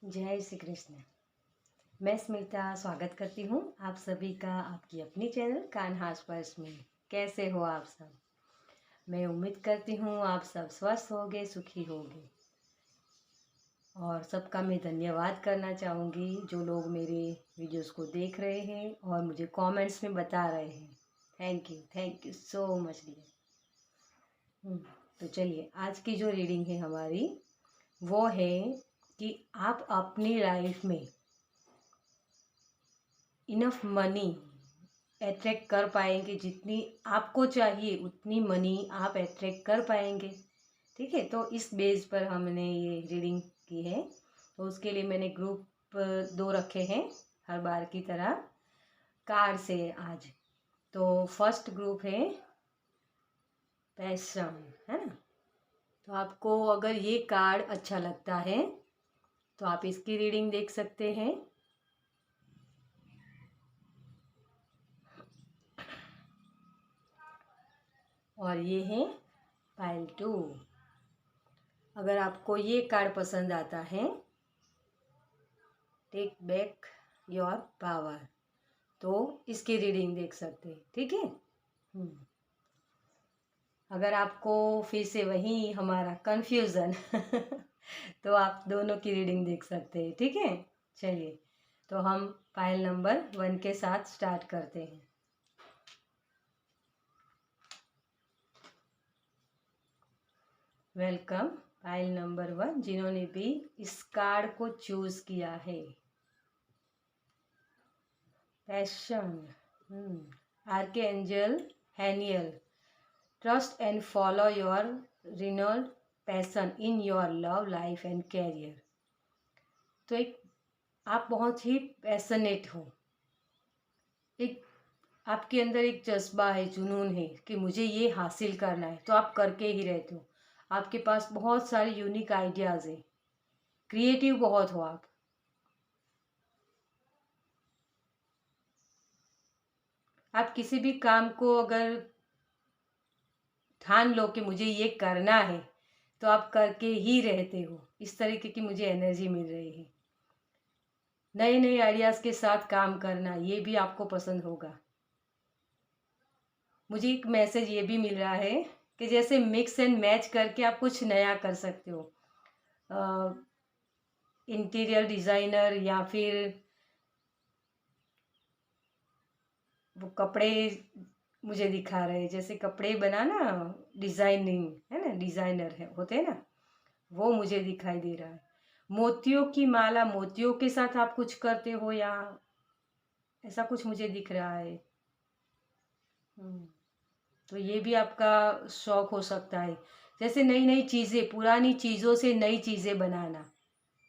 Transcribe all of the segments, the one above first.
जय श्री कृष्ण। मैं स्मिता स्वागत करती हूँ आप सभी का आपकी अपनी चैनल कान्हा स्पर्श में। कैसे हो आप सब? मैं उम्मीद करती हूँ आप सब स्वस्थ होंगे, सुखी होंगे। और सबका मैं धन्यवाद करना चाहूँगी जो लोग मेरे वीडियोस को देख रहे हैं और मुझे कमेंट्स में बता रहे हैं। Thank you so much dear. तो चलिए, आज की जो रीडिंग है हमारी वो है कि आप अपनी लाइफ में इनफ मनी अट्रैक्ट कर पाएंगे। जितनी आपको चाहिए उतनी मनी आप अट्रैक्ट कर पाएंगे। ठीक है, तो इस बेस पर हमने ये रीडिंग की है। तो उसके लिए मैंने ग्रुप 2 रखे हैं हर बार की तरह कार्ड से आज। तो फर्स्ट ग्रुप है पैशन, है ना। तो आपको अगर ये कार्ड अच्छा लगता है तो आप इसकी रीडिंग देख सकते हैं। और ये है पाइल 2। अगर आपको ये कार्ड पसंद आता है, टेक बैक योर पावर, तो इसकी रीडिंग देख सकते हैं। ठीक है। अगर आपको फिर से वही हमारा कंफ्यूजन तो आप दोनों की रीडिंग देख सकते हैं। ठीक है, चलिए तो हम पाइल नंबर 1 के साथ स्टार्ट करते हैं। वेलकम पाइल नंबर 1, जिन्होंने भी इस कार्ड को चूज किया है। Passion, archangel Haniel, trust and follow your renewed passion in your love life and career. तो एक आप बहुत ही पैशनेट हो, एक आपके अंदर एक जज्बा है, जुनून है कि मुझे ये हासिल करना है, तो आप करके ही रहते हो। आपके पास बहुत सारे यूनिक आइडियाज़ है, क्रिएटिव बहुत हो आप किसी भी काम को अगर ठान लो कि मुझे ये करना है तो आप करके ही रहते हो। इस तरीके की मुझे एनर्जी मिल रही है। नए नए आइडियाज़ के साथ काम करना, ये भी आपको पसंद होगा। मुझे एक मैसेज ये भी मिल रहा है कि जैसे मिक्स एंड मैच करके आप कुछ नया कर सकते हो। इंटीरियर डिज़ाइनर या फिर वो कपड़े मुझे दिखा रहे हैं, जैसे कपड़े बनाना, डिज़ाइनिंग है ना, डिज़ाइनर है होते हैं ना, वो मुझे दिखाई दे रहा है। मोतियों की माला, मोतियों के साथ आप कुछ करते हो या ऐसा कुछ मुझे दिख रहा है। तो ये भी आपका शौक हो सकता है, जैसे नई नई चीज़ें, पुरानी चीज़ों से नई चीज़ें बनाना,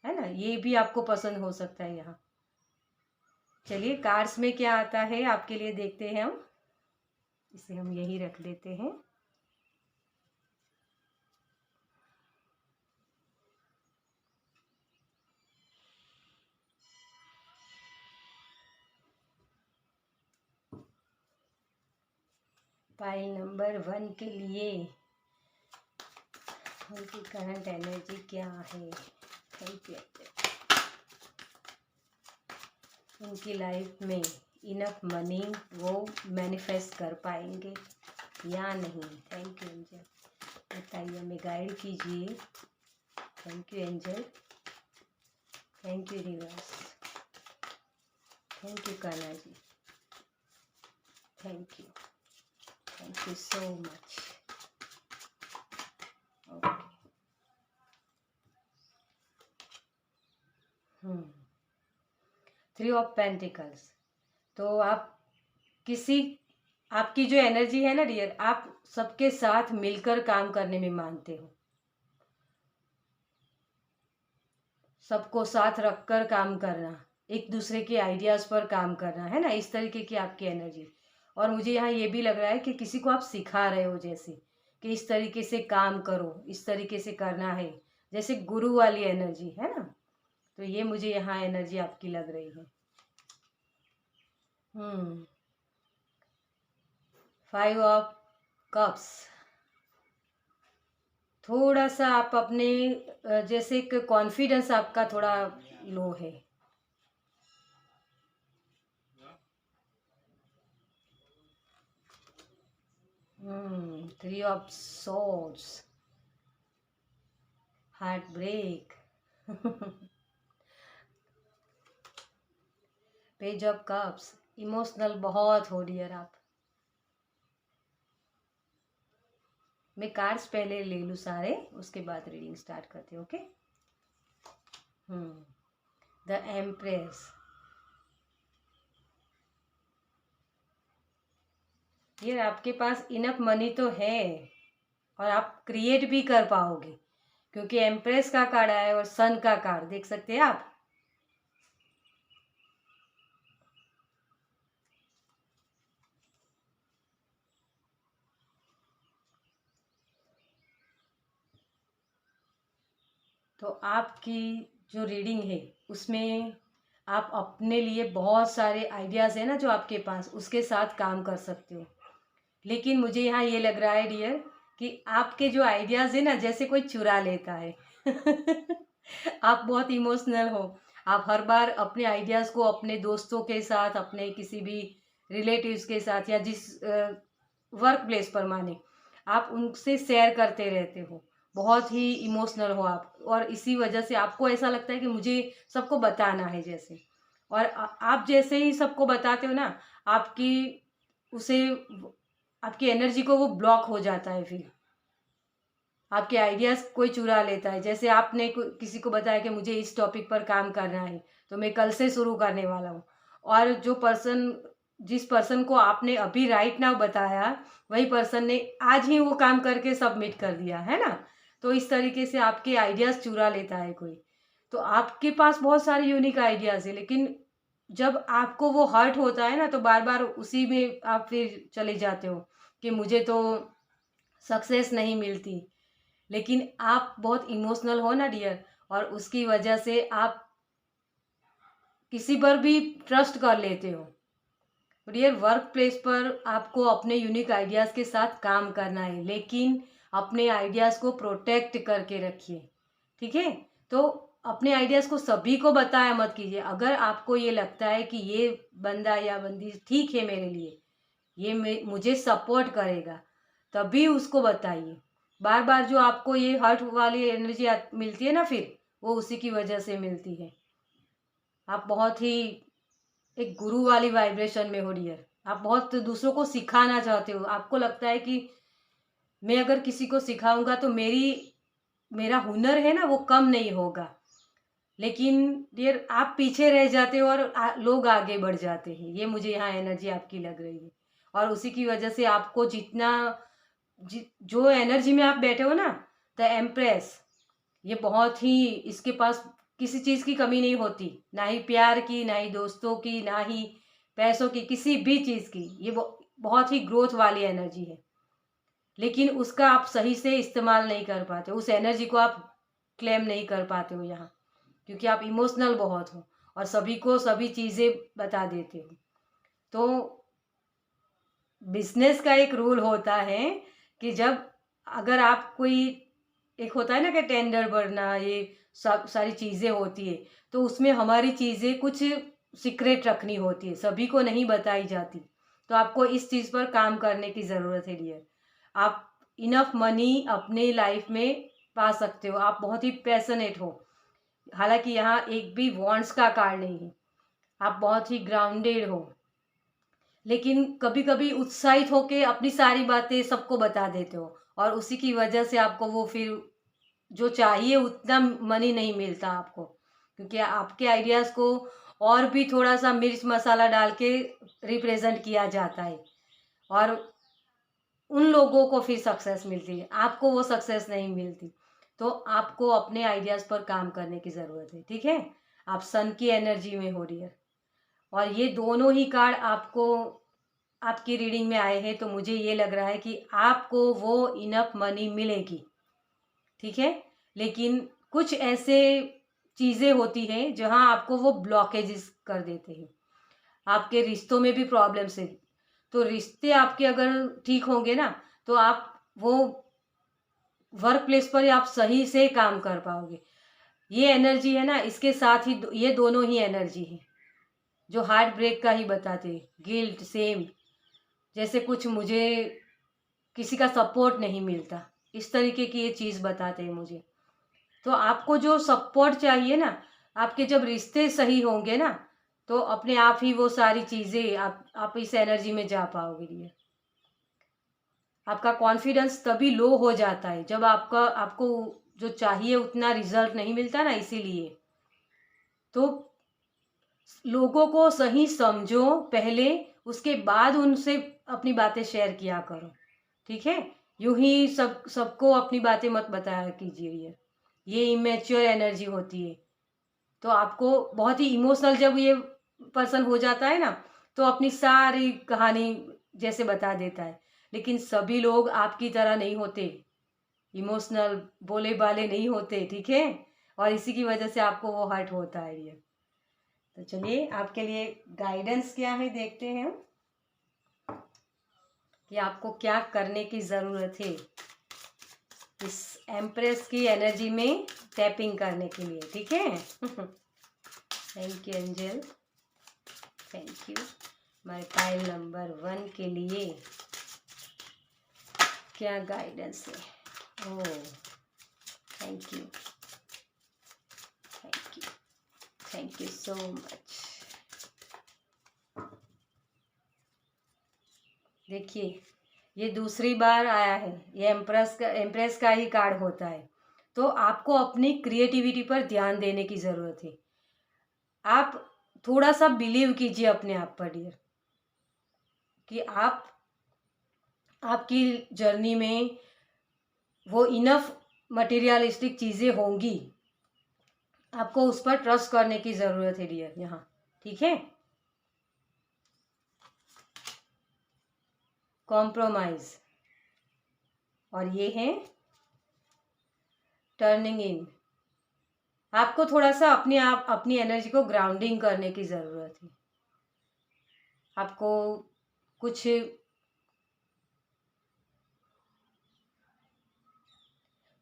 है ना, ये भी आपको पसंद हो सकता है यहाँ। चलिए कार्ड्स में क्या आता है आपके लिए देखते हैं हम। इसे हम यही रख देते हैं। पाइल नंबर 1 के लिए उनकी करंट एनर्जी क्या है? Thank you. उनकी लाइफ में इनफ मनी वो मैनिफेस्ट कर पाएंगे या नहीं? थैंक यू एंजल, बताइए, हमें गाइड कीजिए। Thank you angel, thank you universe, thank you Kanha ji, thank you so much. Okay, 3 of pentacles. तो आप किसी, आपकी जो एनर्जी है ना डियर, आप सबके साथ मिलकर काम करने में मानते हो, सबको साथ रखकर काम करना, एक दूसरे के आइडियाज़ पर काम करना, है ना, इस तरीके की आपकी एनर्जी। और मुझे यहाँ ये भी लग रहा है कि किसी को आप सिखा रहे हो, जैसे कि इस तरीके से काम करो, इस तरीके से करना है, जैसे गुरु वाली एनर्जी, है ना। तो ये मुझे यहाँ एनर्जी आपकी लग रही है। 5 ऑफ कप्स, थोड़ा सा आप अपने जैसे कि कॉन्फिडेंस आपका थोड़ा लो है। Three of swords, heart break. Page of cups, emotional बहुत हो डियर आप। मैं कार्ड्स पहले ले लूँ सारे, उसके बाद रीडिंग स्टार्ट करते हैं। ओके। द एम्प्रेस, ये आपके पास इनफ मनी तो है और आप क्रिएट भी कर पाओगे, क्योंकि एम्प्रेस का कार्ड आया है और सन का कार्ड देख सकते हैं आप। तो आपकी जो रीडिंग है उसमें आप अपने लिए बहुत सारे आइडियाज़ है ना जो आपके पास, उसके साथ काम कर सकते हो। लेकिन मुझे यहाँ ये लग रहा है डियर कि आपके जो आइडियाज़ है ना जैसे कोई चुरा लेता है। आप बहुत इमोशनल हो। आप हर बार अपने आइडियाज़ को अपने दोस्तों के साथ, अपने किसी भी रिलेटिव्स के साथ या जिस वर्क प्लेस पर माने, आप उनसे शेयर करते रहते हो। बहुत ही इमोशनल हो आप, और इसी वजह से आपको ऐसा लगता है कि मुझे सबको बताना है जैसे। और आप जैसे ही सबको बताते हो ना, आपकी उसे आपकी एनर्जी को वो ब्लॉक हो जाता है। फिर आपके आइडियाज़ कोई चुरा लेता है। जैसे आपने किसी को बताया कि मुझे इस टॉपिक पर काम करना है, तो मैं कल से शुरू करने वाला हूँ, और जिस पर्सन को आपने अभी राइट नाउ बताया, वही पर्सन ने आज ही वो काम करके सबमिट कर दिया है ना। तो इस तरीके से आपके आइडियाज़ चुरा लेता है कोई। तो आपके पास बहुत सारे यूनिक आइडियाज़ है, लेकिन जब आपको वो हर्ट होता है ना, तो बार बार उसी में आप फिर चले जाते हो कि मुझे तो सक्सेस नहीं मिलती। लेकिन आप बहुत इमोशनल हो ना डियर, और उसकी वजह से आप किसी पर भी ट्रस्ट कर लेते हो। डियर, वर्क प्लेस पर आपको अपने यूनिक आइडियाज़ के साथ काम करना है, लेकिन अपने आइडियाज़ को प्रोटेक्ट करके रखिए। ठीक है। तो अपने आइडियाज़ को सभी को बताया मत कीजिए। अगर आपको ये लगता है कि ये बंदा या बंदी ठीक है मेरे लिए, ये मुझे सपोर्ट करेगा, तभी उसको बताइए। बार बार जो आपको ये हर्ट वाली एनर्जी मिलती है ना, फिर वो उसी की वजह से मिलती है। आप बहुत ही एक गुरु वाली वाइब्रेशन में हो डियर। आप बहुत दूसरों को सिखाना चाहते हो। आपको लगता है कि मैं अगर किसी को सिखाऊंगा तो मेरा हुनर है ना वो कम नहीं होगा। लेकिन डियर, आप पीछे रह जाते हो और लोग आगे बढ़ जाते हैं। ये मुझे यहाँ एनर्जी आपकी लग रही है, और उसी की वजह से आपको जो एनर्जी में आप बैठे हो ना, द एम्प्रेस, ये बहुत ही, इसके पास किसी चीज़ की कमी नहीं होती, ना ही प्यार की, ना ही दोस्तों की, ना ही पैसों की, किसी भी चीज़ की। ये बहुत ही ग्रोथ वाली एनर्जी है, लेकिन उसका आप सही से इस्तेमाल नहीं कर पाते। उस एनर्जी को आप क्लेम नहीं कर पाते हो यहाँ, क्योंकि आप इमोशनल बहुत हो और सभी को सभी चीज़ें बता देते हो। तो बिजनेस का एक रूल होता है कि जब अगर आप कोई, एक होता है ना कि टेंडर भरना, ये सब सारी चीज़ें होती है, तो उसमें हमारी चीज़ें कुछ सीक्रेट रखनी होती है, सभी को नहीं बताई जाती। तो आपको इस चीज़ पर काम करने की ज़रूरत है डियर। आप इनफ मनी अपने लाइफ में पा सकते हो। आप बहुत ही पैशनेट हो। हालांकि यहाँ एक भी वॉन्ट्स का कार्ड नहीं है। आप बहुत ही ग्राउंडेड हो, लेकिन कभी कभी उत्साहित होके अपनी सारी बातें सबको बता देते हो, और उसी की वजह से आपको वो फिर जो चाहिए उतना मनी नहीं मिलता आपको, क्योंकि आपके आइडियाज़ को और भी थोड़ा सा मिर्च मसाला डाल के रिप्रेजेंट किया जाता है, और उन लोगों को फिर सक्सेस मिलती है, आपको वो सक्सेस नहीं मिलती। तो आपको अपने आइडियाज़ पर काम करने की ज़रूरत है। ठीक है। आप सन की एनर्जी में हो रही है, और ये दोनों ही कार्ड आपको आपकी रीडिंग में आए हैं, तो मुझे ये लग रहा है कि आपको वो इनफ मनी मिलेगी। ठीक है। लेकिन कुछ ऐसे चीज़ें होती हैं जहां आपको वो ब्लॉकेजेस कर देते हैं। आपके रिश्तों में भी प्रॉब्लम्स है, तो रिश्ते आपके अगर ठीक होंगे ना, तो आप वो वर्क प्लेस पर आप सही से काम कर पाओगे। ये एनर्जी है ना, इसके साथ ही ये दोनों ही एनर्जी है जो हार्ट ब्रेक का ही बताते, गिल्ट, सेम, जैसे कुछ मुझे किसी का सपोर्ट नहीं मिलता, इस तरीके की ये चीज़ बताते हैं मुझे। तो आपको जो सपोर्ट चाहिए ना, आपके जब रिश्ते सही होंगे ना, तो अपने आप ही वो सारी चीज़ें आप इस एनर्जी में जा पाओगे। ये आपका कॉन्फिडेंस तभी लो हो जाता है जब आपको जो चाहिए उतना रिजल्ट नहीं मिलता ना, इसीलिए। तो लोगों को सही समझो पहले, उसके बाद उनसे अपनी बातें शेयर किया करो, ठीक है। यूं ही सबको अपनी बातें मत बताया कीजिए, ये इमेच्योर एनर्जी होती है। तो आपको बहुत ही इमोशनल जब ये पर्सन हो जाता है ना, तो अपनी सारी कहानी जैसे बता देता है। लेकिन सभी लोग आपकी तरह नहीं होते, इमोशनल बोले बाले नहीं होते, ठीक है। और इसी की वजह से आपको वो हर्ट होता है ये। तो चलिए आपके लिए गाइडेंस क्या है देखते हैं हम, कि आपको क्या करने की ज़रूरत है इस एम्प्रेस की एनर्जी में टैपिंग करने के लिए, ठीक है। Thank you angel, thank you. हमारे पाइल नंबर 1 के लिए क्या गाइडेंस है। Oh thank you, thank you, thank you so much. देखिए ये दूसरी बार आया है, ये एम्प्रेस का ही कार्ड होता है। तो आपको अपनी क्रिएटिविटी पर ध्यान देने की ज़रूरत है। आप थोड़ा सा बिलीव कीजिए अपने आप पर डियर, कि आपकी जर्नी में वो इनफ मटेरियलिस्टिक चीज़ें होंगी, आपको उस पर ट्रस्ट करने की ज़रूरत है डियर यहाँ, ठीक है। कॉम्प्रोमाइज, और ये है टर्निंग इन। आपको थोड़ा सा अपनी एनर्जी को ग्राउंडिंग करने की ज़रूरत है। आपको कुछ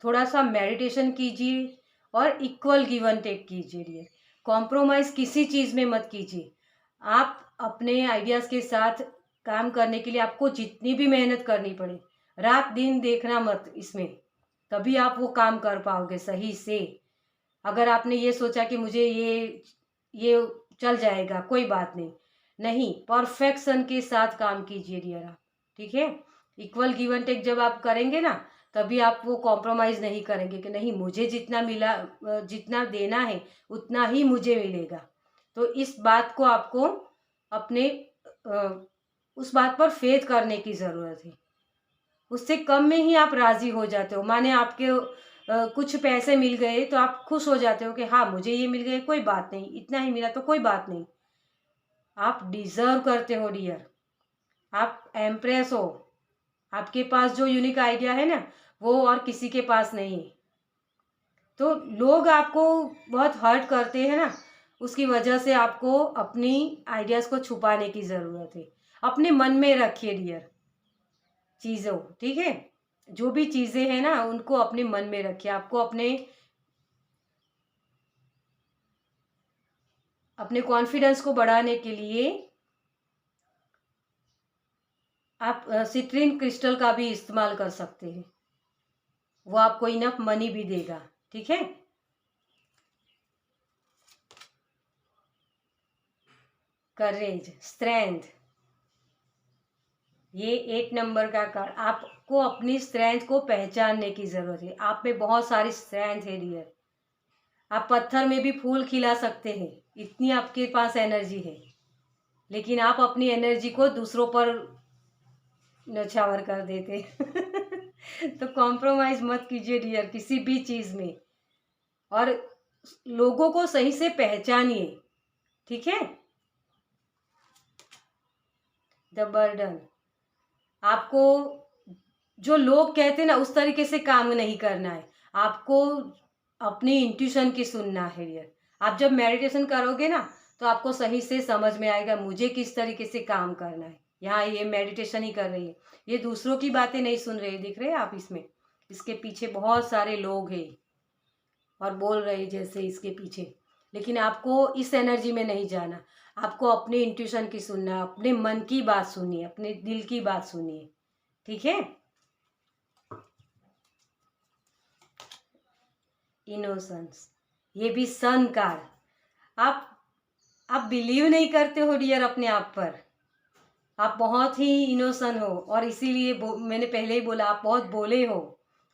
थोड़ा सा मेडिटेशन कीजिए और इक्वल गिव एंड टेक कीजिए। कॉम्प्रोमाइज़ किसी चीज़ में मत कीजिए। आप अपने आइडियाज़ के साथ काम करने के लिए आपको जितनी भी मेहनत करनी पड़े, रात दिन देखना मत इसमें, तभी आप वो काम कर पाओगे सही से। अगर आपने ये सोचा कि मुझे ये चल जाएगा, कोई बात नहीं, नहीं, परफेक्शन के साथ काम कीजिए डियर आप, ठीक है। इक्वल गिव एंड टेक जब आप करेंगे ना, तभी आप वो कॉम्प्रोमाइज़ नहीं करेंगे कि नहीं मुझे जितना मिला, जितना देना है उतना ही मुझे मिलेगा। तो इस बात को आपको अपने उस बात पर फेथ करने की ज़रूरत है। उससे कम में ही आप राज़ी हो जाते हो। माने आपके कुछ पैसे मिल गए तो आप खुश हो जाते हो कि हाँ मुझे ये मिल गए, कोई बात नहीं, इतना ही मिला तो कोई बात नहीं। आप डिज़र्व करते हो डियर, आप एम्प्रेस हो। आपके पास जो यूनिक आइडिया है ना, वो और किसी के पास नहीं। तो लोग आपको बहुत हर्ट करते हैं ना, उसकी वजह से आपको अपनी आइडियाज़ को छुपाने की ज़रूरत है। अपने मन में रखिए डियर चीज़ों, ठीक है। जो भी चीज़ें हैं ना उनको अपने मन में रखिए। आपको अपने कॉन्फिडेंस को बढ़ाने के लिए आप सिट्रिन क्रिस्टल का भी इस्तेमाल कर सकते हैं, वो आपको इनफ मनी भी देगा, ठीक है। करेज, स्ट्रेंथ, ये 8 नंबर का कार्ड। आपको अपनी स्ट्रेंथ को पहचानने की ज़रूरत है। आप में बहुत सारी स्ट्रेंथ है डियर। आप पत्थर में भी फूल खिला सकते हैं, इतनी आपके पास एनर्जी है। लेकिन आप अपनी एनर्जी को दूसरों पर नछावर कर देते। तो कॉम्प्रोमाइज़ मत कीजिए डियर किसी भी चीज़ में, और लोगों को सही से पहचानिए, ठीक है। द बर्डन, आपको जो लोग कहते हैं ना उस तरीके से काम नहीं करना है। आपको अपनी इंट्यूशन की सुनना है डियर। आप जब मेडिटेशन करोगे ना, तो आपको सही से समझ में आएगा मुझे किस तरीके से काम करना है। यहाँ ये मेडिटेशन ही कर रही है, ये दूसरों की बातें नहीं सुन रही, दिख रहे हैं आप इसमें, इसके पीछे बहुत सारे लोग हैं और बोल रहे जैसे इसके पीछे, लेकिन आपको इस एनर्जी में नहीं जाना। आपको अपने इंट्यूशन की सुनना है, अपने मन की बात सुनिए, अपने दिल की बात सुनिए, ठीक है। इनोसेंस, ये भी सन कार्ड। आप बिलीव नहीं करते हो डियर अपने आप पर। आप बहुत ही इनोसेंट हो और इसीलिए मैंने पहले ही बोला आप बहुत बोले हो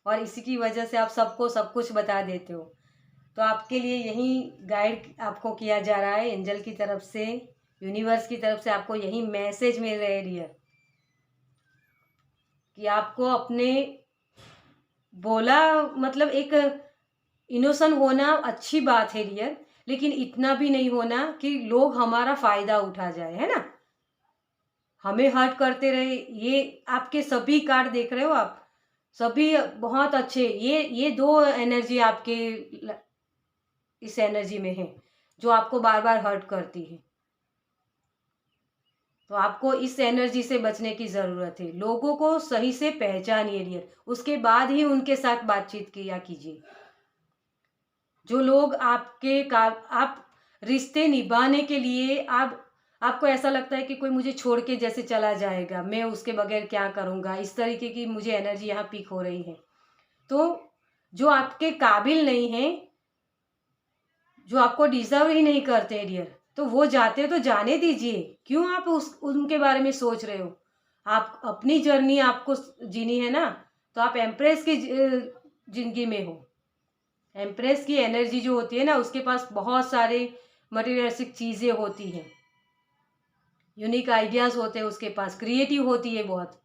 और इसी की वजह से आप सबको सब कुछ बता देते हो। तो आपके लिए यही गाइड आपको किया जा रहा है एंजल की तरफ से, यूनिवर्स की तरफ से आपको यही मैसेज मिल रहे हैं डियर, कि आपको अपने बोला मतलब एक इनोसेंट होना अच्छी बात है डियर, लेकिन इतना भी नहीं होना कि लोग हमारा फायदा उठा जाए, है ना, हमें हर्ट करते रहे। ये आपके सभी कार्ड देख रहे हो आप, सभी बहुत अच्छे। ये दो एनर्जी आपके इस एनर्जी में है जो आपको बार बार हर्ट करती है। तो आपको इस एनर्जी से बचने की ज़रूरत है। लोगों को सही से पहचानिए डियर, उसके बाद ही उनके साथ बातचीत किया कीजिए। जो लोग आप रिश्ते निभाने के लिए आपको ऐसा लगता है कि कोई मुझे छोड़ के जैसे चला जाएगा, मैं उसके बगैर क्या करूँगा, इस तरीके की मुझे एनर्जी यहाँ पिक हो रही है। तो जो आपके काबिल नहीं है, जो आपको डिजर्व ही नहीं करते डियर, तो वो जाते तो जाने दीजिए। क्यों आप उनके बारे में सोच रहे हो? आप अपनी जर्नी आपको जीनी है ना, तो आप एम्प्रेस की जिंदगी में हो। एम्प्रेस की एनर्जी जो होती है ना, उसके पास बहुत सारे मटेरियलिस्टिक चीज़ें होती हैं, यूनिक आइडियाज़ होते हैं उसके पास, क्रिएटिव होती है, बहुत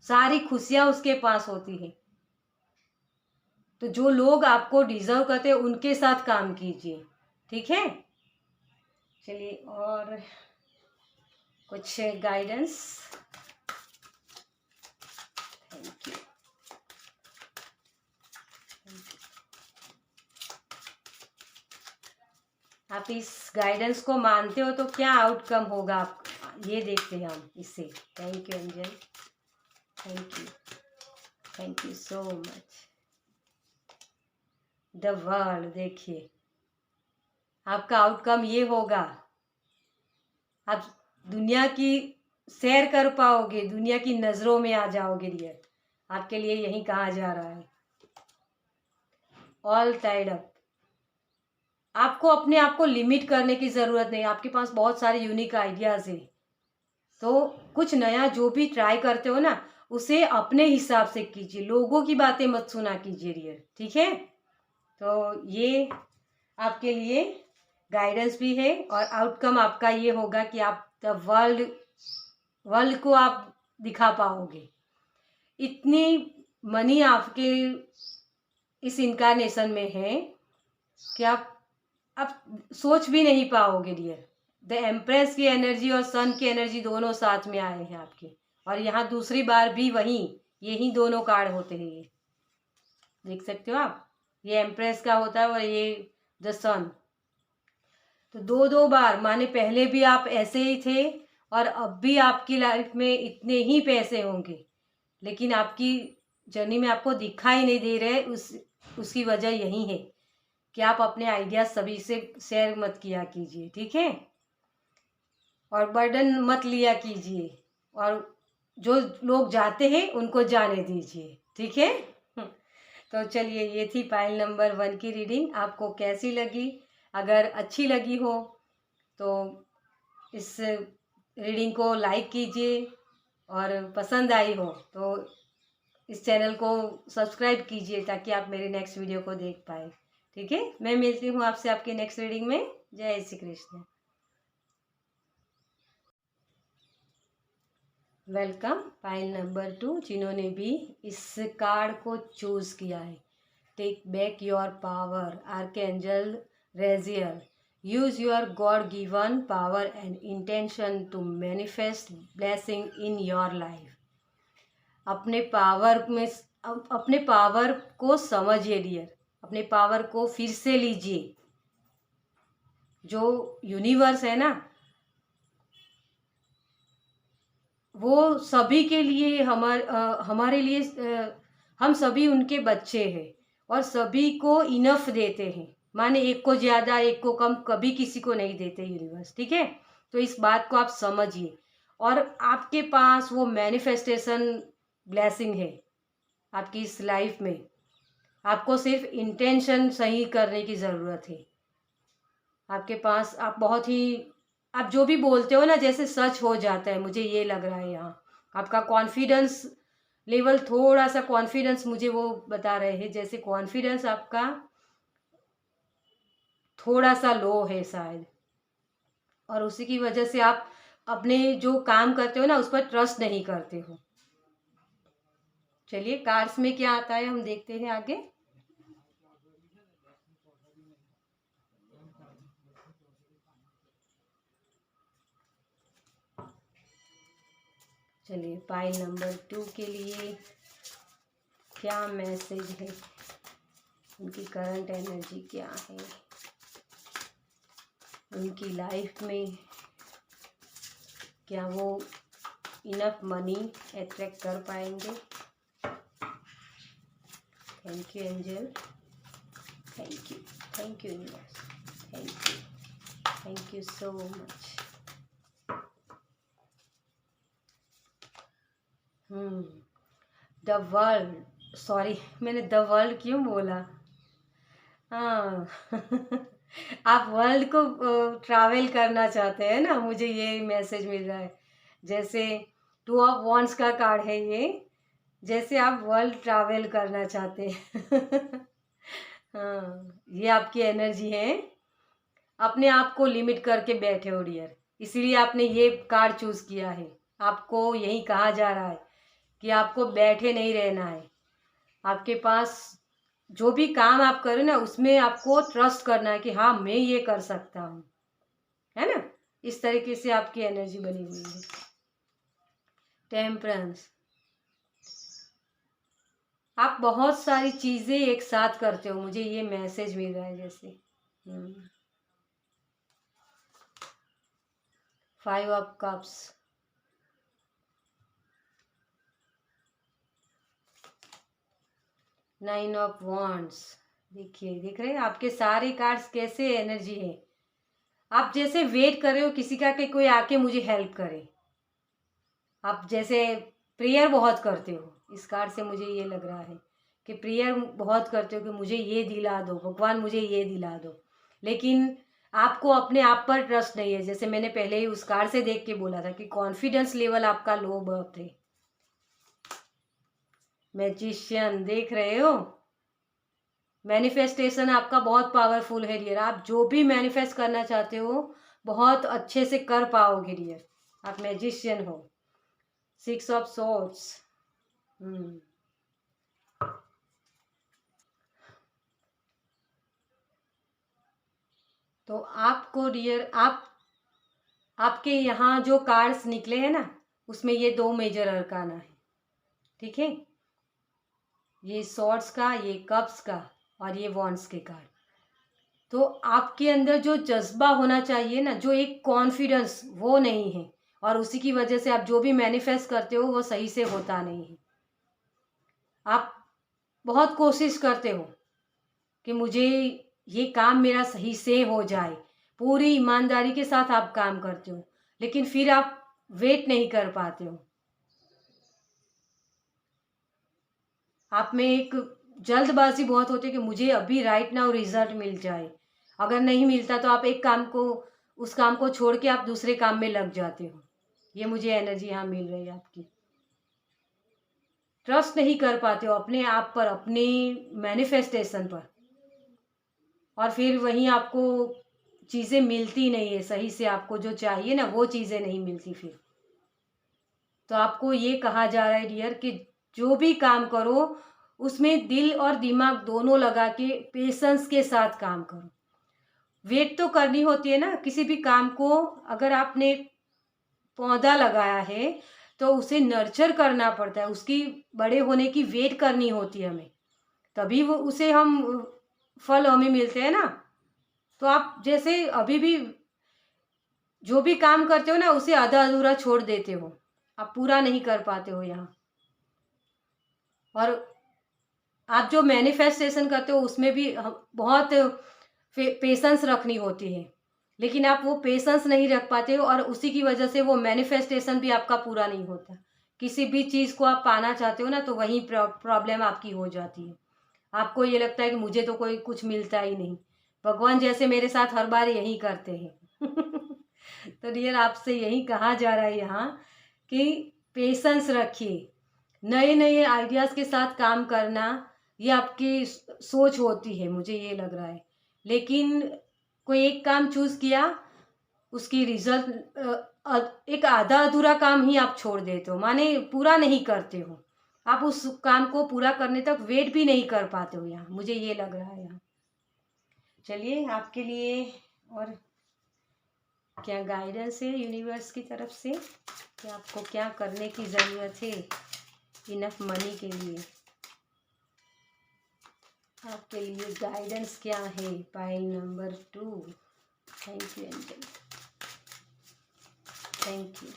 सारी खुशियाँ उसके पास होती है। तो जो लोग आपको डिजर्व करते हैं उनके साथ काम कीजिए, ठीक है। चलिए और कुछ गाइडेंस। Thank you. आप इस गाइडेंस को मानते हो तो क्या आउटकम होगा आप ये देखते हैं हम इससे। Thank you angel, thank you so much. The world, देखिए आपका आउटकम ये होगा, आप दुनिया की सैर कर पाओगे, दुनिया की नज़रों में आ जाओगे डियर। आपके लिए यही कहा जा रहा है। ऑल टाइड अप, आपको अपने आप को लिमिट करने की ज़रूरत नहीं। आपके पास बहुत सारे यूनिक आइडियाज़ है, तो कुछ नया जो भी ट्राई करते हो ना, उसे अपने हिसाब से कीजिए, लोगों की बातें मत सुना कीजिए डियर, ठीक है। तो ये आपके लिए गाइडेंस भी है और आउटकम आपका ये होगा कि आप द वर्ल्ड को आप दिखा पाओगे। इतनी मनी आपके इस इनकारनेशन में है कि आप सोच भी नहीं पाओगे डियर। द एम्प्रेस की एनर्जी और सन की एनर्जी दोनों साथ में आए हैं आपके, और यहाँ दूसरी बार भी यही दोनों कार्ड होते हैं। ये देख सकते हो आप, ये एम्प्रेस का होता है और ये द सन। तो दो बार, माने पहले भी आप ऐसे ही थे और अब भी आपकी लाइफ में इतने ही पैसे होंगे, लेकिन आपकी जर्नी में आपको दिखाई नहीं दे रहे। उसकी वजह यही है कि आप अपने आइडिया सभी से शेयर मत किया कीजिए, ठीक है, और बर्डन मत लिया कीजिए, और जो लोग जाते हैं उनको जाने दीजिए, ठीक है। तो चलिए, ये थी पाइल नंबर 1 की रीडिंग। आपको कैसी लगी? अगर अच्छी लगी हो तो इस रीडिंग को लाइक कीजिए, और पसंद आई हो तो इस चैनल को सब्सक्राइब कीजिए ताकि आप मेरे नेक्स्ट वीडियो को देख पाए, ठीक है। मैं मिलती हूँ आपसे आपके नेक्स्ट रीडिंग में। जय Shri Krishna. Welcome pile number 2, जिन्होंने भी इस कार्ड को चूज किया है। Take back your power, archangel Raziel. Use your God given power and intention to manifest blessing in your life. अपने पावर को समझिए डियर, अपने पावर को फिर से लीजिए। जो यूनिवर्स है ना, वो सभी के लिए हमारे लिए हम सभी उनके बच्चे हैं और सभी को इनफ देते हैं। माने एक को ज़्यादा एक को कम कभी किसी को नहीं देते यूनिवर्स, ठीक है। तो इस बात को आप समझिए और आपके पास वो मैनिफेस्टेशन ब्लेसिंग है आपकी इस लाइफ में। आपको सिर्फ इंटेंशन सही करने की ज़रूरत है। आपके पास आप बहुत ही आप जो भी बोलते हो ना जैसे सच हो जाता है, मुझे ये लग रहा है यहाँ आपका कॉन्फिडेंस लेवल, थोड़ा सा कॉन्फिडेंस मुझे वो बता रहे हैं जैसे कॉन्फिडेंस आपका थोड़ा सा लो है शायद, और उसी की वजह से आप अपने जो काम करते हो ना उस पर ट्रस्ट नहीं करते हो। चलिए कार्ड्स में क्या आता है हम देखते हैं आगे। चलिए पाइल नंबर 2 के लिए क्या मैसेज है, उनकी करंट एनर्जी क्या है, उनकी लाइफ में क्या वो इनफ मनी अट्रैक्ट कर पाएंगे। Thank you angel, thank you universe, thank you so much. The world, sorry मैंने द वर्ल्ड क्यों बोला, हाँ आप वर्ल्ड को ट्रैवल करना चाहते हैं ना, मुझे ये मैसेज मिल रहा है। जैसे 2 ऑफ वॉन्ड्स का कार्ड है ये, जैसे आप वर्ल्ड ट्रैवल करना चाहते हैं हाँ ये आपकी एनर्जी है। अपने आप को लिमिट करके बैठे हो डियर, इसीलिए आपने ये कार्ड चूज़ किया है। आपको यही कहा जा रहा है कि आपको बैठे नहीं रहना है। आपके पास जो भी काम आप करें ना उसमें आपको ट्रस्ट करना है कि हाँ मैं ये कर सकता हूँ, है ना। इस तरीके से आपकी एनर्जी बनी हुई है। टेम्परेंस, आप बहुत सारी चीज़ें एक साथ करते हो, मुझे ये मैसेज मिल रहा है जैसे 5 of cups, nine of wands. देखिए देख रहे हैं आपके सारे कार्ड्स कैसे एनर्जी है। आप जैसे वेट कर रहे हो किसी का कि कोई आके मुझे हेल्प करे। आप जैसे प्रेयर बहुत करते हो, इस कार्ड से मुझे ये लग रहा है कि प्रेयर बहुत करते हो कि मुझे ये दिला दो भगवान, मुझे ये दिला दो। लेकिन आपको अपने आप पर ट्रस्ट नहीं है, जैसे मैंने पहले ही उस कार्ड से देख के बोला था कि कॉन्फिडेंस लेवल आपका लो बहुत है। मैजिशियन देख रहे हो, मैनिफेस्टेशन आपका बहुत पावरफुल है डियर। आप जो भी मैनिफेस्ट करना चाहते हो बहुत अच्छे से कर पाओगे डियर, आप मैजिशियन हो। 6 ऑफ सोर्ड्स, तो आपको डियर आपके यहाँ जो कार्ड्स निकले हैं ना उसमें ये 2 मेजर अरकाना है, ठीक है। ये सॉर्ड्स का, ये कप्स का और ये वॉन्ड्स के कार्ड। तो आपके अंदर जो जज्बा होना चाहिए ना, जो एक कॉन्फिडेंस, वो नहीं है और उसी की वजह से आप जो भी मैनिफेस्ट करते हो वो सही से होता नहीं है। आप बहुत कोशिश करते हो कि मुझे ये काम मेरा सही से हो जाए, पूरी ईमानदारी के साथ आप काम करते हो, लेकिन फिर आप वेट नहीं कर पाते हो। आप में एक जल्दबाजी बहुत होती है कि मुझे अभी राइट नाउ रिजल्ट मिल जाए। अगर नहीं मिलता तो आप एक काम को, उस काम को छोड़ के आप दूसरे काम में लग जाते हो। ये मुझे एनर्जी यहाँ मिल रही है आपकी। ट्रस्ट नहीं कर पाते हो अपने आप पर, अपने मैनिफेस्टेशन पर, और फिर वहीं आपको चीज़ें मिलती नहीं है सही से, आपको जो चाहिए ना वो चीज़ें नहीं मिलती फिर। तो आपको ये कहा जा रहा है डियर कि जो भी काम करो उसमें दिल और दिमाग दोनों लगा के पेशेंस के साथ काम करो। वेट तो करनी होती है ना किसी भी काम को। अगर आपने पौधा लगाया है तो उसे नर्चर करना पड़ता है, उसकी बड़े होने की वेट करनी होती है हमें, तभी वो उसे हम फल हमें मिलते हैं ना। तो आप जैसे अभी भी जो भी काम करते हो ना उसे आधा अधूरा छोड़ देते हो, आप पूरा नहीं कर पाते हो यहाँ। और आप जो मैनिफेस्टेशन करते हो उसमें भी बहुत पेशेंस रखनी होती है, लेकिन आप वो पेशेंस नहीं रख पाते हो और उसी की वजह से वो मैनिफेस्टेशन भी आपका पूरा नहीं होता। किसी भी चीज़ को आप पाना चाहते हो ना, तो वहीं प्रॉब्लम आपकी हो जाती है। आपको ये लगता है कि मुझे तो कोई कुछ मिलता ही नहीं। भगवान जैसे मेरे साथ हर बार यही करते हैं। तो डियर, आपसे यही कहा जा रहा है यहाँ कि पेशेंस रखिए। नए नए आइडियाज़ के साथ काम करना ये आपकी सोच होती है, मुझे ये लग रहा है। लेकिन कोई एक काम चूज़ किया, उसकी रिजल्ट एक आधा अधूरा काम ही आप छोड़ देते हो, माने पूरा नहीं करते हो। आप उस काम को पूरा करने तक वेट भी नहीं कर पाते हो यहाँ, मुझे ये लग रहा है यहाँ। चलिए, आपके लिए और क्या गाइडेंस है यूनिवर्स की तरफ से कि आपको क्या करने की ज़रूरत है इनफ मनी के लिए। आपके लिए गाइडेंस क्या है pile number 2। Thank you angel, thank you,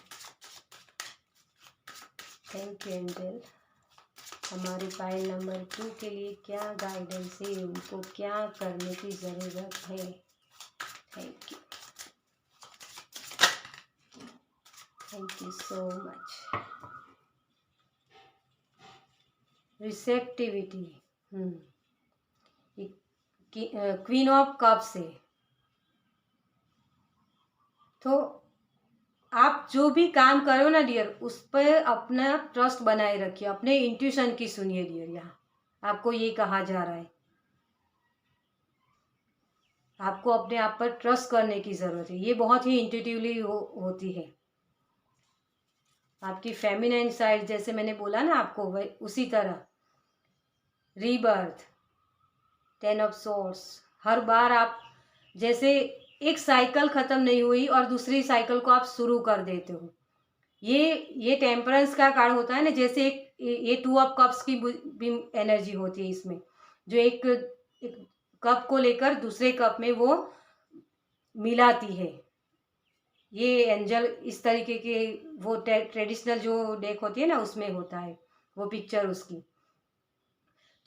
thank you angel. हमारे पाइल नंबर 2 के लिए क्या गाइडेंस है, उनको क्या करने की ज़रूरत है। Thank you, thank you so much. Receptivity, queen of cups है। तो आप जो भी काम करो ना डियर, उस पर अपना ट्रस्ट बनाए रखिए, अपने इंट्यूशन की सुनिए डियर। यहाँ आपको ये कहा जा रहा है, आपको अपने आप पर ट्रस्ट करने की ज़रूरत है। ये बहुत ही इंट्यूटिवली होती है। आपकी फेमिनाइन साइड, जैसे मैंने बोला ना आपको, वही उसी तरह रीबर्थ, 10 ऑफ सोर्स। हर बार आप जैसे एक साइकिल ख़त्म नहीं हुई और दूसरी साइकिल को आप शुरू कर देते हो। ये टेम्परेंस का कार्ड होता है ना, जैसे ये 2 ऑफ कप्स की भी एनर्जी होती है इसमें, जो एक कप को लेकर दूसरे कप में वो मिलाती है। ये एंजल इस तरीके के, वो ट्रेडिशनल जो डेक होती है ना, उसमें होता है वो पिक्चर उसकी।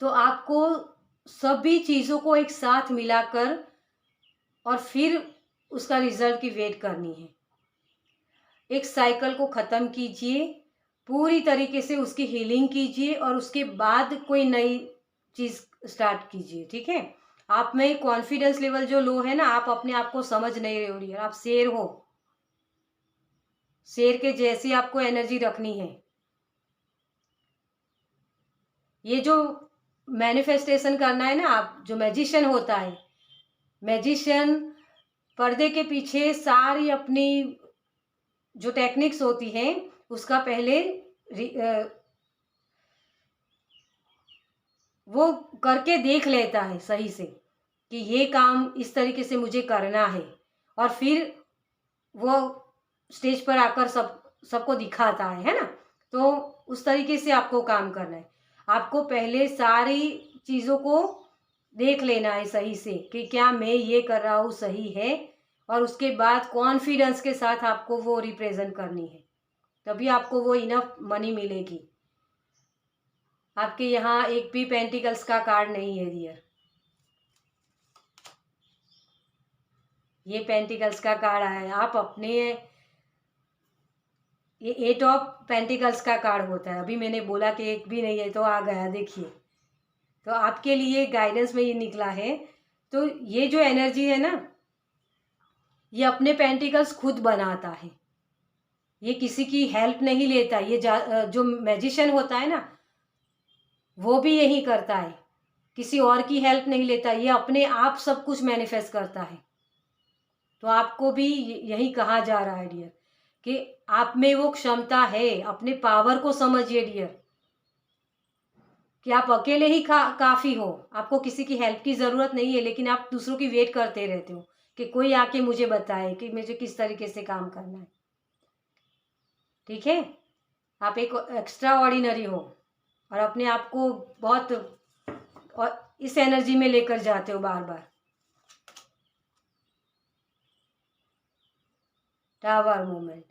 तो आपको सभी चीज़ों को एक साथ मिलाकर और फिर उसका रिजल्ट की वेट करनी है। एक साइकिल को ख़त्म कीजिए, पूरी तरीके से उसकी हीलिंग कीजिए और उसके बाद कोई नई चीज़ स्टार्ट कीजिए। ठीक है, आप में कॉन्फिडेंस लेवल जो लो है ना, आप अपने आप को समझ नहीं रहे हो यार, आप शेर हो। शेर के जैसी आपको एनर्जी रखनी है। ये जो मैनिफेस्टेशन करना है ना, आप जो मैजिशियन होता है, मैजिशियन पर्दे के पीछे सारी अपनी जो टेक्निक्स होती हैं उसका पहले वो करके देख लेता है सही से कि ये काम इस तरीके से मुझे करना है, और फिर वो स्टेज पर आकर सबको दिखाता है ना। तो उस तरीके से आपको काम करना है। आपको पहले सारी चीज़ों को देख लेना है सही से कि क्या मैं ये कर रहा हूँ सही है, और उसके बाद कॉन्फिडेंस के साथ आपको वो रिप्रेजेंट करनी है, तभी आपको वो इनफ मनी मिलेगी। आपके यहाँ एक भी पेंटिकल्स का कार्ड नहीं है डियर, ये पेंटिकल्स का कार्ड है। आप अपने, ये 8 ऑफ पेंटिकल्स का कार्ड होता है। अभी मैंने बोला कि एक भी नहीं है तो आ गया, देखिए। तो आपके लिए गाइडेंस में ये निकला है। तो ये जो एनर्जी है ना, ये अपने पेंटिकल्स खुद बनाता है, ये किसी की हेल्प नहीं लेता। ये जो मैजिशियन होता है ना, वो भी यही करता है, किसी और की हेल्प नहीं लेता, ये अपने आप सब कुछ मैनिफेस्ट करता है। तो आपको भी यही कहा जा रहा है डियर कि आप में वो क्षमता है। अपने पावर को समझिए डियर, कि आप अकेले ही काफ़ी हो, आपको किसी की हेल्प की ज़रूरत नहीं है। लेकिन आप दूसरों की वेट करते रहते हो कि कोई आके मुझे बताए कि मुझे किस तरीके से काम करना है। ठीक है, आप एक एक्स्ट्रा ऑर्डिनरी हो और अपने आप को बहुत और इस एनर्जी में लेकर जाते हो बार बार। टावर मूवमेंट,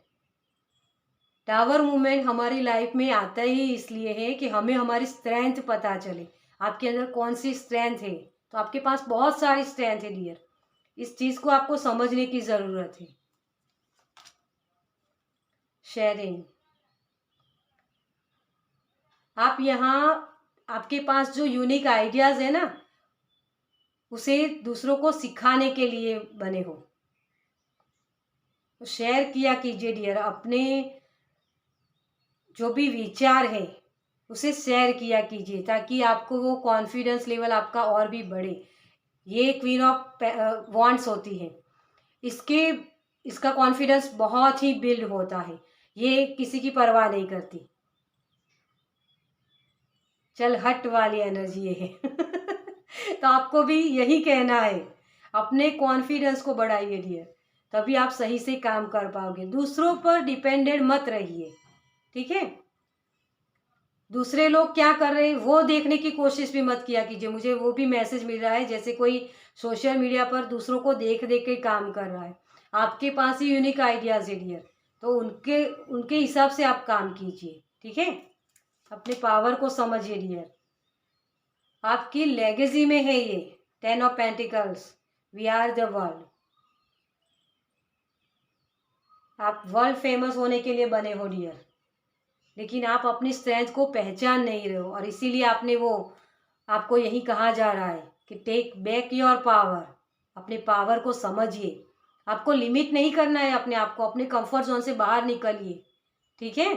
टावर मूवमेंट हमारी लाइफ में आता ही इसलिए है कि हमें हमारी स्ट्रेंथ पता चले। आपके अंदर कौन सी स्ट्रेंथ है। तो आपके पास बहुत सारी स्ट्रेंथ है डियर, इस चीज़ को आपको समझने की ज़रूरत है। शेयरिंग, आप यहाँ आपके पास जो यूनिक आइडियाज़ है ना, उसे दूसरों को सिखाने के लिए बने हो। तो शेयर किया कीजिए डियर, अपने जो भी विचार है उसे शेयर किया कीजिए, ताकि आपको वो कॉन्फिडेंस लेवल आपका और भी बढ़े। ये क्वीन ऑफ वॉन्ड्स होती है, इसके इसका कॉन्फिडेंस बहुत ही बिल्ड होता है, ये किसी की परवाह नहीं करती। चल हट वाली एनर्जी ये है तो आपको भी यही कहना है, अपने कॉन्फिडेंस को बढ़ाइए डियर, तभी आप सही से काम कर पाओगे। दूसरों पर डिपेंडेंट मत रहिए, ठीक है। दूसरे लोग क्या कर रहे हैं वो देखने की कोशिश भी मत किया कीजिए। मुझे वो भी मैसेज मिल रहा है जैसे कोई सोशल मीडिया पर दूसरों को देख देख के काम कर रहा है। आपके पास ही यूनिक आइडियाज है डियर, तो उनके उनके हिसाब से आप काम कीजिए, ठीक है। अपने पावर को समझिए डियर, आपकी लेगेसी में है ये 10 of pentacles, we are the world. आप वर्ल्ड फेमस होने के लिए बने हो डियर, लेकिन आप अपनी स्ट्रेंथ को पहचान नहीं रहे हो, और इसीलिए आपको यही कहा जा रहा है कि टेक बैक योर पावर। अपने पावर को समझिए, आपको लिमिट नहीं करना है अपने आप को, अपने कंफर्ट जोन से बाहर निकलिए, ठीक है।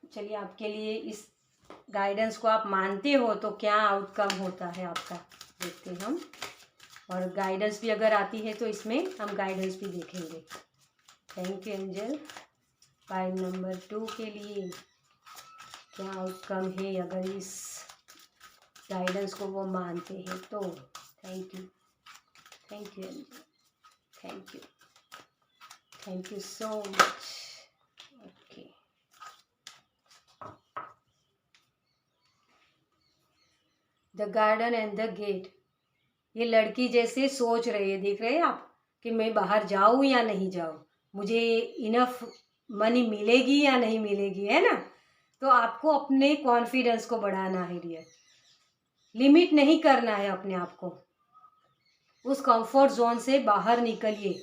चलिए, आपके लिए इस गाइडेंस को आप मानते हो तो क्या आउटकम होता है आपका, देखते हैं हम। और गाइडेंस भी अगर आती है तो इसमें हम गाइडेंस भी देखेंगे। Thank you angel. File number 2 के लिए क्या आउटकम है अगर इस गाइडेंस को वो मानते हैं तो। Thank you angel, thank you so much. Okay, the garden and the gate. ये लड़की जैसे सोच रही है, देख रहे हैं आप, कि मैं बाहर जाऊं या नहीं जाऊं, मुझे इनफ मनी मिलेगी या नहीं मिलेगी, है ना। तो आपको अपने कॉन्फिडेंस को बढ़ाना है डियर, लिमिट नहीं करना है अपने आप को, उस कंफर्ट जोन से बाहर निकलिए।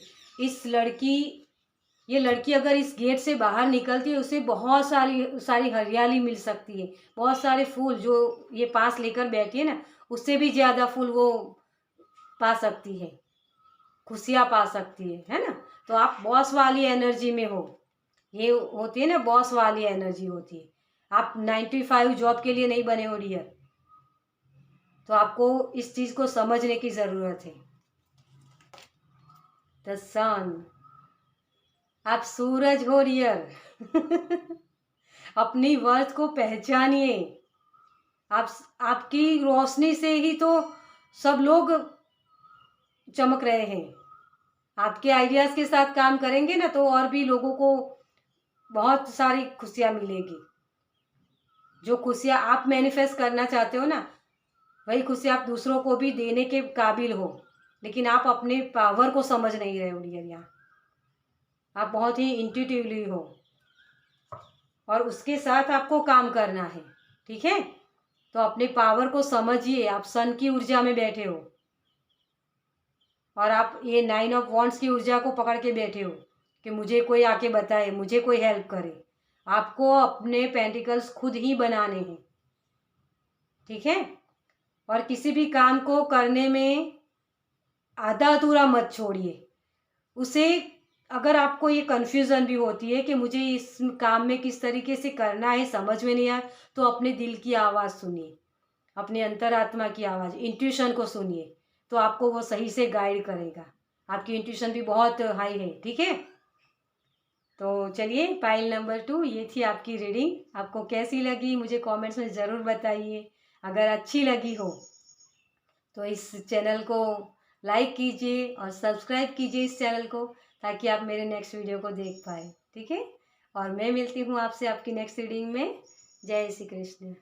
ये लड़की अगर इस गेट से बाहर निकलती है, उसे बहुत सारी हरियाली मिल सकती है, बहुत सारे फूल जो ये पास लेकर बैठी है ना, उससे भी ज़्यादा फूल वो पा सकती है, खुशियाँ पा सकती है ना। तो आप बॉस वाली एनर्जी में हो, ये होती है ना बॉस वाली एनर्जी होती है। आप 9 to 5 जॉब के लिए नहीं बने हो डियर, तो आपको इस चीज़ को समझने की ज़रूरत है। द सन, आप सूरज हो डियर अपनी वर्थ को पहचानिए। आपकी रोशनी से ही तो सब लोग चमक रहे हैं। आपके आइडियाज़ के साथ काम करेंगे ना तो और भी लोगों को बहुत सारी खुशियाँ मिलेगी। जो खुशियाँ आप मैनिफेस्ट करना चाहते हो ना, वही खुशियाँ आप दूसरों को भी देने के काबिल हो, लेकिन आप अपने पावर को समझ नहीं रहे हो डियर। यहाँ आप बहुत ही इंट्यूटिवली हो और उसके साथ आपको काम करना है, ठीक है। तो अपने पावर को समझिए, आप सन की ऊर्जा में बैठे हो और आप ये 9 ऑफ वॉन्ड्स की ऊर्जा को पकड़ के बैठे हो कि मुझे कोई आके बताए, मुझे कोई हेल्प करे। आपको अपने पेंटिकल्स खुद ही बनाने हैं, ठीक है। और किसी भी काम को करने में आधा अधूरा मत छोड़िए उसे। अगर आपको ये कन्फ्यूज़न भी होती है कि मुझे इस काम में किस तरीके से करना है, समझ में नहीं आया, तो अपने दिल की आवाज़ सुनिए, अपने अंतरात्मा की आवाज़, इंट्यूशन को सुनिए, तो आपको वो सही से गाइड करेगा। आपकी इंट्यूशन भी बहुत हाई है, ठीक है। तो चलिए, पाइल नंबर 2 ये थी आपकी रीडिंग। आपको कैसी लगी मुझे कमेंट्स में ज़रूर बताइए। अगर अच्छी लगी हो तो इस चैनल को लाइक कीजिए और सब्सक्राइब कीजिए इस चैनल को, ताकि आप मेरे नेक्स्ट वीडियो को देख पाए, ठीक है। और मैं मिलती हूँ आपसे आपकी नेक्स्ट रीडिंग में। जय श्री कृष्ण।